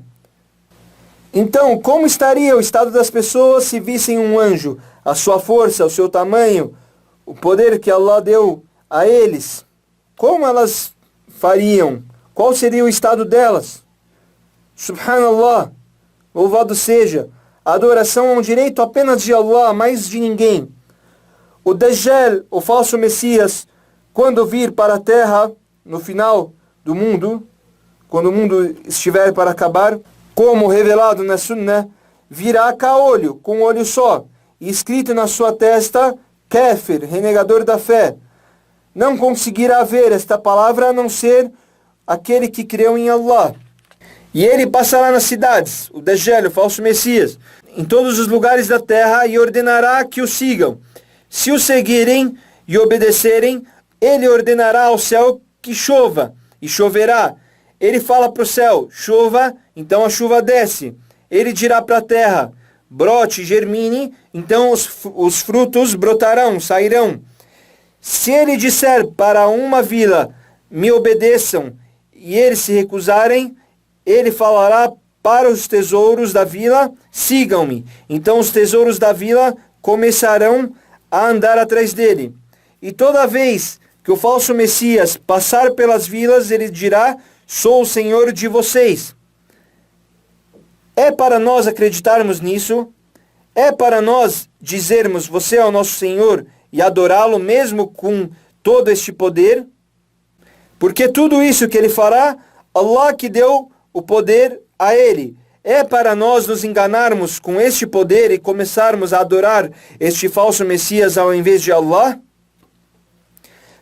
Então, como estaria o estado das pessoas se vissem um anjo, a sua força, o seu tamanho, o poder que Allah deu a eles? Como elas fariam? Qual seria o estado delas? Subhanallah, louvado seja, a adoração é um direito apenas de Allah, mais de ninguém. O Dajjal, o falso Messias, quando vir para a terra, no final do mundo, quando o mundo estiver para acabar, como revelado na Sunnah, virá caolho, com um olho só, e escrito na sua testa, Kafir, renegador da fé. Não conseguirá ver esta palavra a não ser aquele que creu em Allah. E ele passará nas cidades, o Dajjal, o falso Messias, em todos os lugares da terra, e ordenará que o sigam. Se o seguirem e obedecerem, ele ordenará ao céu que chova, e choverá. Ele fala para o céu: chova, então a chuva desce. Ele dirá para a terra: brote, germine, então os frutos brotarão, sairão. Se ele disser para uma vila: me obedeçam, e eles se recusarem, ele falará para os tesouros da vila: sigam-me. Então os tesouros da vila começarão a andar atrás dele. E toda vez que o falso Messias passar pelas vilas, ele dirá: sou o Senhor de vocês. É para nós acreditarmos nisso? É para nós dizermos: você é o nosso Senhor, e adorá-lo mesmo com todo este poder? Porque tudo isso que ele fará, Allah que deu o poder a ele. É para nós nos enganarmos com este poder e começarmos a adorar este falso Messias ao invés de Allah?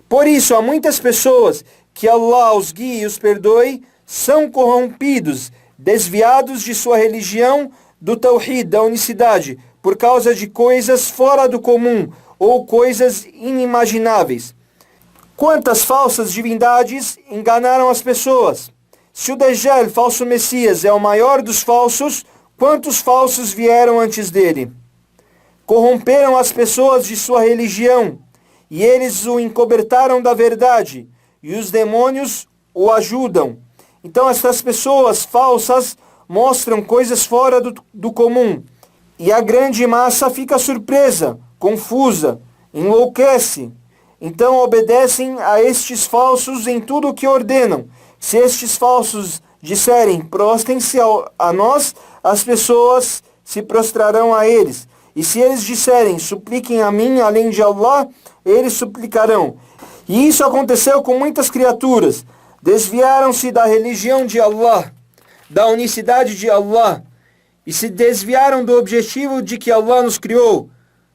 Por isso, há muitas pessoas que Allah os guie e os perdoe, são corrompidos, desviados de sua religião do Tawhid, da unicidade, por causa de coisas fora do comum ou coisas inimagináveis. Quantas falsas divindades enganaram as pessoas? Se o Dajjal, falso Messias, é o maior dos falsos, quantos falsos vieram antes dele? Corromperam as pessoas de sua religião, e eles o encobertaram da verdade, e os demônios o ajudam. Então estas pessoas falsas mostram coisas fora do comum, e a grande massa fica surpresa, confusa, enlouquece. Então obedecem a estes falsos em tudo o que ordenam. Se estes falsos disserem, prostrem-se a nós, as pessoas se prostrarão a eles. E se eles disserem, supliquem a mim, além de Allah, eles suplicarão. E isso aconteceu com muitas criaturas. Desviaram-se da religião de Allah, da unicidade de Allah, e se desviaram do objetivo de que Allah nos criou,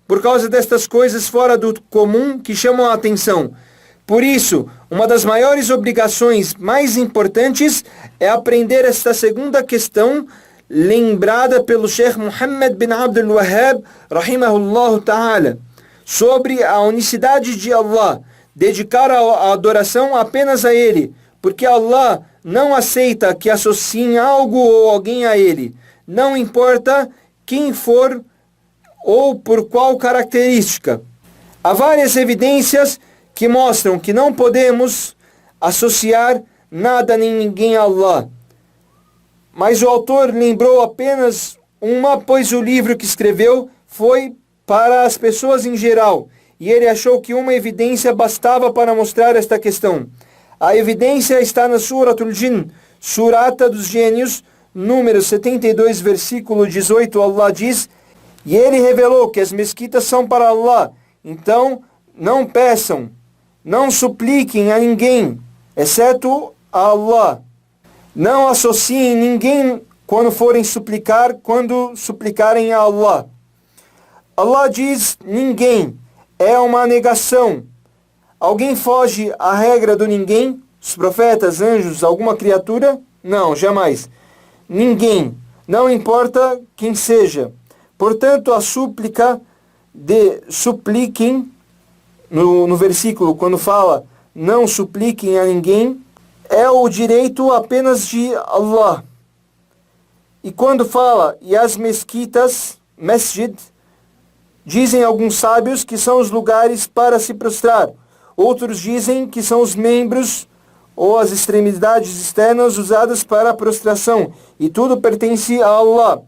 por causa destas coisas fora do comum que chamam a atenção. Por isso, uma das maiores obrigações mais importantes é aprender esta segunda questão, lembrada pelo Sheikh Muhammad bin Abdul Wahhab, rahimahullah ta'ala, sobre a unicidade de Allah, dedicar a adoração apenas a Ele, porque Allah não aceita que associem algo ou alguém a Ele, não importa quem for ou por qual característica. Há várias evidências que mostram que não podemos associar nada nem ninguém a Allah. Mas o autor lembrou apenas uma, pois o livro que escreveu foi para as pessoas em geral, e ele achou que uma evidência bastava para mostrar esta questão. A evidência está na Suratul Jinn, Surata dos Gênios, número 72, versículo 18, Allah diz: e ele revelou que as mesquitas são para Allah, então não peçam, não supliquem a ninguém, exceto a Allah. Não associem ninguém quando forem suplicar, quando suplicarem a Allah. Allah diz ninguém, é uma negação. Alguém foge à regra do ninguém? Os profetas, anjos, alguma criatura? Não, jamais. Ninguém, não importa quem seja. Portanto, a súplica de supliquem, no versículo, quando fala não supliquem a ninguém, é o direito apenas de Allah. E quando fala, e as mesquitas, masjid, dizem alguns sábios que são os lugares para se prostrar. Outros dizem que são os membros ou as extremidades externas usadas para a prostração. E tudo pertence a Allah.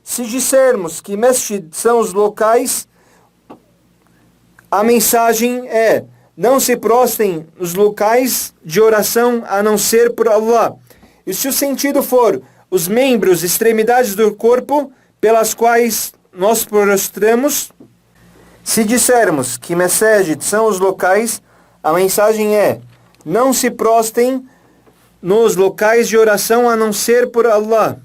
Se dissermos que masjid são os locais, a mensagem é: não se prostrem nos locais de oração a não ser por Allah. E se o sentido for os membros, extremidades do corpo pelas quais nós prostramos, se dissermos que masjid são os locais, a mensagem é: não se prostrem nos locais de oração a não ser por Allah.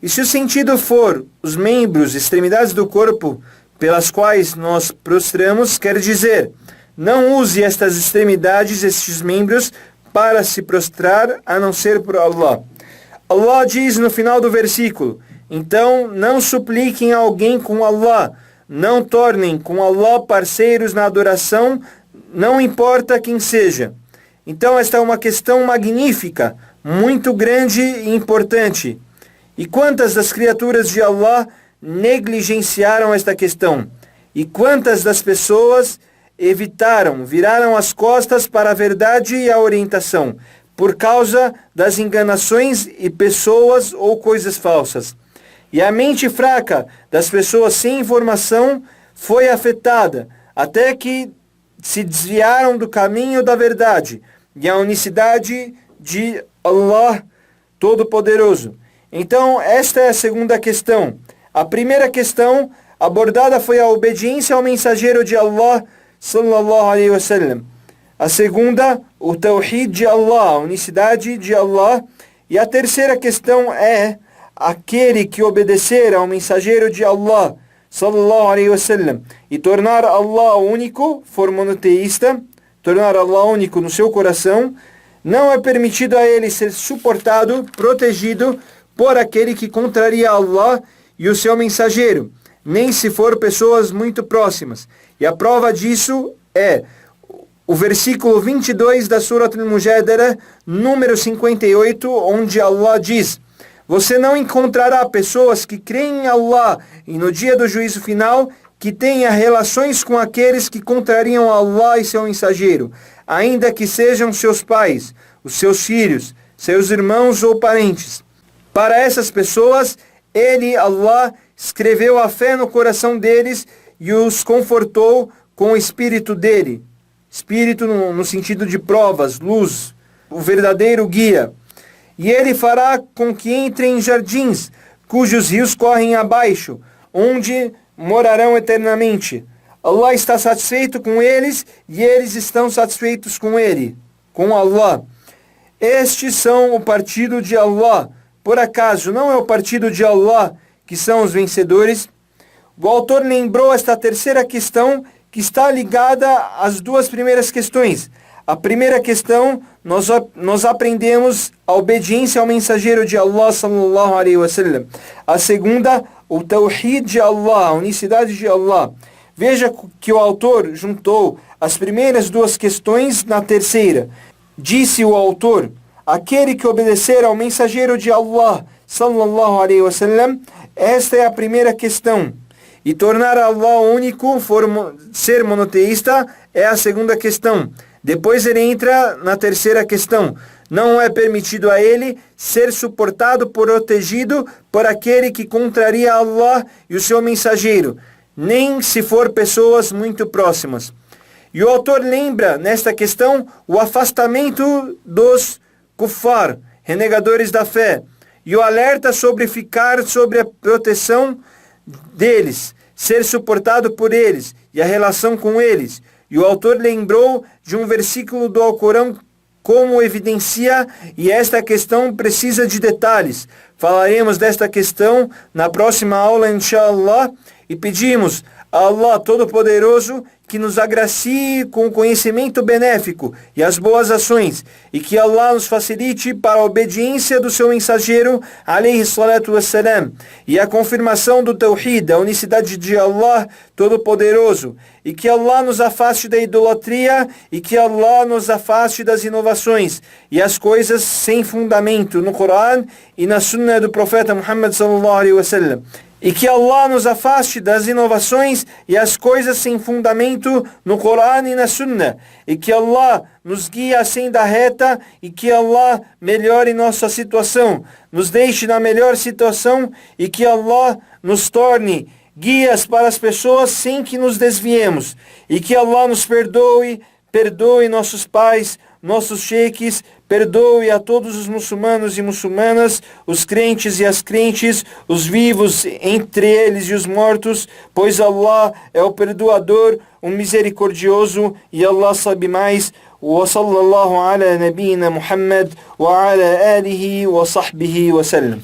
E se o sentido for os membros, extremidades do corpo pelas quais nós prostramos, quer dizer, não use estas extremidades, estes membros, para se prostrar a não ser por Allah. Allah diz no final do versículo: então não supliquem a alguém com Allah, não tornem com Allah parceiros na adoração, não importa quem seja. Então esta é uma questão magnífica, muito grande e importante. E quantas das criaturas de Allah negligenciaram esta questão? E quantas das pessoas evitaram, viraram as costas para a verdade e a orientação, por causa das enganações e pessoas ou coisas falsas? E a mente fraca das pessoas sem informação foi afetada, até que se desviaram do caminho da verdade e a unicidade de Allah Todo-Poderoso. Então, esta é a segunda questão. A primeira questão abordada foi a obediência ao mensageiro de Allah, sallallahu alaihi wasallam. A segunda, o Tawhid de Allah, a unicidade de Allah. E a terceira questão é: aquele que obedecer ao mensageiro de Allah, sallallahu alaihi wasallam, e tornar Allah único, for monoteísta, tornar Allah único no seu coração, Não é permitido a ele ser suportado, protegido por aquele que contraria Allah e o seu mensageiro, nem se for pessoas muito próximas. E a prova disso é o versículo 22 da Surat al-Mujadala, número 58, onde Allah diz: você não encontrará pessoas que creem em Allah e no dia do juízo final, que tenha relações com aqueles que contrariam Allah e seu mensageiro, ainda que sejam seus pais, os seus filhos, seus irmãos ou parentes. Para essas pessoas, Ele, Allah, escreveu a fé no coração deles e os confortou com o Espírito dele. Espírito no sentido de provas, luz, o verdadeiro guia. E Ele fará com que entrem em jardins, cujos rios correm abaixo, onde morarão eternamente. Allah está satisfeito com eles e eles estão satisfeitos com Ele, com Allah. Estes são o partido de Allah. Por acaso não é o partido de Allah que são os vencedores? O autor lembrou esta terceira questão que está ligada às duas primeiras questões. A primeira questão, nós aprendemos a obediência ao mensageiro de Allah sallallahu alaihi wasallam. A segunda, o tawhid de Allah, a unicidade de Allah. Veja que o autor juntou as primeiras duas questões na terceira. Disse o autor: aquele que obedecer ao mensageiro de Allah sallallahu alaihi wasallam, esta é a primeira questão. E tornar Allah único, ser monoteísta, é a segunda questão. Depois ele entra na terceira questão. Não é permitido a ele ser suportado, protegido por aquele que contraria Allah e o seu mensageiro, nem se for pessoas muito próximas. E o autor lembra nesta questão o afastamento dos kuffar, renegadores da fé, e o alerta sobre ficar sobre a proteção deles, ser suportado por eles e a relação com eles. E o autor lembrou de um versículo do Alcorão como evidencia, e esta questão precisa de detalhes. Falaremos desta questão na próxima aula, inshallah, e pedimos a Allah Todo-Poderoso que nos agracie com o conhecimento benéfico e as boas ações, e que Allah nos facilite para a obediência do seu mensageiro, alayhi salatu wassalam, e a confirmação do Tawhid, a unicidade de Allah Todo-Poderoso, e que Allah nos afaste da idolatria, e que Allah nos afaste das inovações e as coisas sem fundamento no Coran e na Sunnah do profeta Muhammad sallallahu alaihi wasallam. E que Allah nos afaste das inovações e as coisas sem fundamento no Coran e na Sunnah. E que Allah nos guie à senda reta e que Allah melhore nossa situação. Nos deixe na melhor situação e que Allah nos torne guias para as pessoas sem que nos desviemos. E que Allah nos perdoe nossos pais, nossos sheikhs, perdoe a todos os muçulmanos e muçulmanas, os crentes e as crentes, os vivos entre eles e os mortos, pois Allah é o perdoador, o misericordioso, e Allah sabe mais. وصلى الله على نبينا محمد وعلى آله وصحبه وسلم.